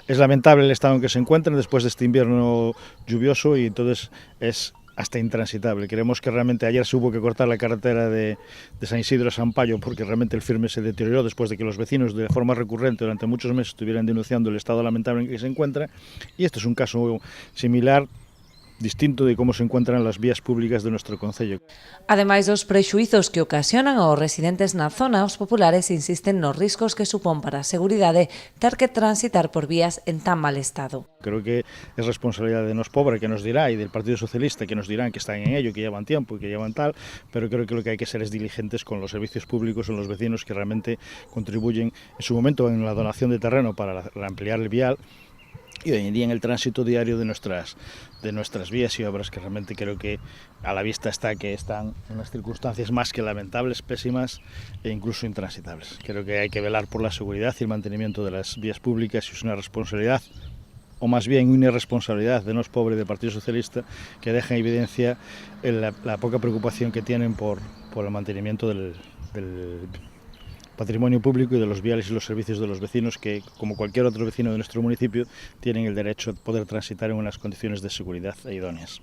Es lamentable el estado en que se encuentran después de este invierno lluvioso y entonces es hasta intransitable. Creemos que realmente ayer se hubo que cortar la carretera de San Isidro a San Payo porque realmente el firme se deterioró después de que los vecinos de forma recurrente durante muchos meses estuvieran denunciando el estado lamentable en que se encuentra, y este es un caso similar, distinto de como se encuentran las vías públicas de nuestro concello. Ademais dos prexuizos que ocasionan aos residentes na zona, os populares insisten nos riscos que supón para a seguridade ter que transitar por vías en tan mal estado. Creo que es responsabilidad de nos pobres que nos dirá y del Partido Socialista que nos dirán que están en ello, que llevan tiempo y que llevan tal, pero creo que lo que hay que ser es diligentes con los servicios públicos, con los vecinos que realmente contribuyen en su momento en la donación de terreno para ampliar el vial y hoy en día en el tránsito diario de nuestras vías y obras, que realmente creo que a la vista está que están en unas circunstancias más que lamentables, pésimas e incluso intransitables. Creo que hay que velar por la seguridad y el mantenimiento de las vías públicas y es una responsabilidad, o más bien una irresponsabilidad de los pobres del Partido Socialista, que deja en evidencia la poca preocupación que tienen por el mantenimiento del patrimonio público y de los viales y los servicios de los vecinos que, como cualquier otro vecino de nuestro municipio, tienen el derecho a poder transitar en unas condiciones de seguridad idóneas.